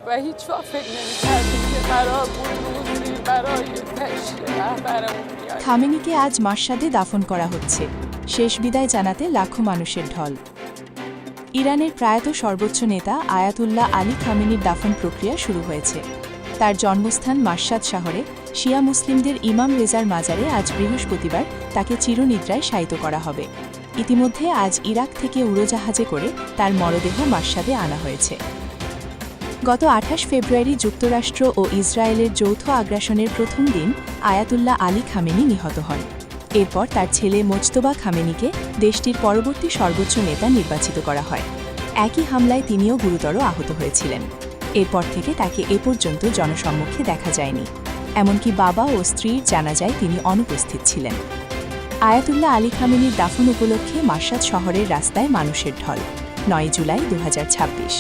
و هیچ وقت فکر نمی‌کردیم که قرار بود روزی برای تشییع رهبرمون بیاد. খামেনিকে আজ মাশহাদে দাফন করা হচ্ছে, শেষ বিদায় জানাতে লাখো মানুষের ঢল। ইরানের প্রয়াত সর্বোচ্চ নেতা আয়াতুল্লাহ আলী খামেনির দাফন প্রক্রিয়া শুরু হয়েছে। তার জন্মস্থান মাশহাদ শহরে শিয়া মুসলিমদের ইমাম রেজার মাজারে আজ বৃহস্পতিবার তাকে চিরনিদ্রায় শায়িত করা হবে। ইতিমধ্যে আজ ইরাক থেকে উড়োজাহাজে করে তার মরদেহ মাশহাদে আনা হয়েছে। গত 28 ফেব্রুয়ারি যুক্তরাষ্ট্র ও ইসরায়েলের যৌথ আগ্রাসনের প্রথম দিন আয়াতুল্লাহ আলী খামেনি নিহত হন। এরপর তার ছেলে মোজতবা খামেনিকে দেশটির পরবর্তী সর্বোচ্চ নেতা নির্বাচিত করা হয়। একই হামলায় তিনিও গুরুতর আহত হয়েছিলেন। এরপর থেকে তাকে এ পর্যন্ত জনসম্মুখে দেখা যায়নি, এমনকি বাবা ও স্ত্রীর জানাজায় তিনি অনুপস্থিত ছিলেন। আয়াতুল্লাহ আলী খামেনির দাফন উপলক্ষে মাশহাদ শহরের রাস্তায় মানুষের ঢল। 9 জুলাই 2026।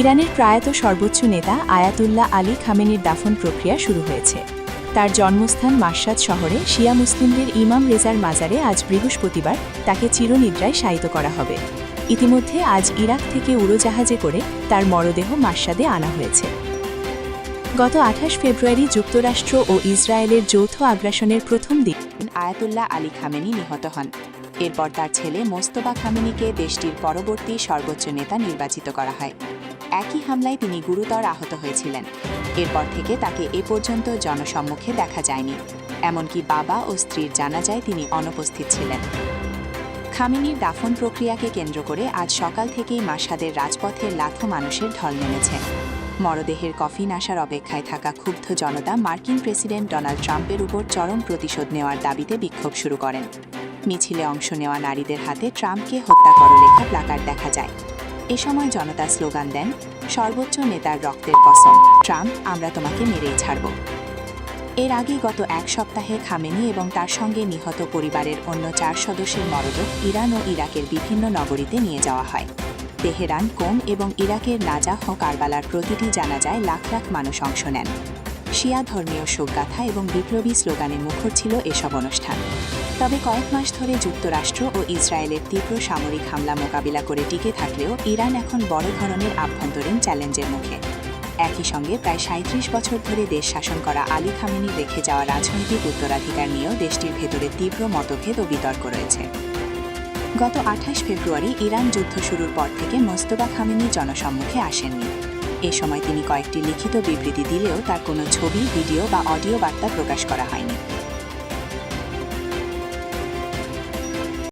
ইরানের প্রয়াত সর্বোচ্চ নেতা আয়াতুল্লাহ আলী খামেনির দাফন প্রক্রিয়া শুরু হয়েছে। তার জন্মস্থান মাশহাদ শহরে শিয়া মুসলিমদের ইমাম রেজার মাজারে আজ বৃহস্পতিবার তাকে চিরনিদ্রায় শায়িত করা হবে। ইতিমধ্যে আজ ইরাক থেকে উড়োজাহাজে করে তার মরদেহ মাশহাদে আনা হয়েছে। গত 28 ফেব্রুয়ারি যুক্তরাষ্ট্র ও ইসরায়েলের যৌথ আগ্রাসনের প্রথম দিন আয়াতুল্লাহ আলী খামেনি নিহত হন। এরপর তার ছেলে মোজতবা খামেনিকে দেশটির পরবর্তী সর্বোচ্চ নেতা নির্বাচিত করা হয়। একই হামলায় তিনি গুরুতর আহত হয়েছিলেন। এরপর থেকে তাকে এ পর্যন্ত জনসম্মুখে দেখা যায়নি, এমনকি বাবা ও স্ত্রীর জানাজায় তিনি অনুপস্থিত ছিলেন। খামেনির দাফন প্রক্রিয়াকে কেন্দ্র করে আজ সকাল থেকেই মাশহাদের রাজপথে লাখো মানুষের ঢল নেমেছে। মরদেহের কফিন আসার অপেক্ষায় থাকা ক্ষুব্ধ জনতা মার্কিন প্রেসিডেন্ট ডোনাল্ড ট্রাম্পের উপর চরম প্রতিশোধ নেওয়ার দাবিতে বিক্ষোভ শুরু করেন। মিছিলে অংশ নেওয়া নারীদের হাতে ট্রাম্পকে হত্যা করো লেখা প্লাকার্ড দেখা যায়। এ সময় জনতা স্লোগান দেন, সর্বোচ্চ নেতার রক্তের কসম, ট্রাম্প, আমরা তোমাকে মেরেই ছাড়ব। এর আগে গত এক সপ্তাহে খামেনি এবং তার সঙ্গে নিহত পরিবারের অন্য 4 সদস্যের মরদেহ ইরান ও ইরাকের বিভিন্ন নগরীতে নিয়ে যাওয়া হয়। তেহরান, কোম এবং ইরাকের নাজাহ ও কারবালার প্রতিটি জানাজায় লাখ লাখ মানুষ অংশ নেন। শিয়া ধর্মীয় শোকগাথা এবং বিপ্লবী স্লোগানে মুখর ছিল এসব অনুষ্ঠান। তবে কয়েক মাস ধরে যুক্তরাষ্ট্র ও ইসরায়েলের তীব্র সামরিক হামলা মোকাবিলা করে টিকে থাকলেও ইরান এখন বড় ধরনের আভ্যন্তরীণ চ্যালেঞ্জের মুখে। একই সঙ্গে প্রায় 37 বছর ধরে দেশ শাসন করা আলী খামেনির রেখে যাওয়া রাজনৈতিক উত্তরাধিকার নিয়েও দেশটির ভেতরে তীব্র মতভেদ ও বিতর্ক রয়েছে। গত 28 ফেব্রুয়ারি ইরান যুদ্ধ শুরুর পর থেকে মোজতবা খামেনি জনসম্মুখে আসেননি। এ সময় তিনি কয়েকটি লিখিত বিবৃতি দিলেও তার কোনো ছবি, ভিডিও বা অডিও বার্তা প্রকাশ করা হয়নি।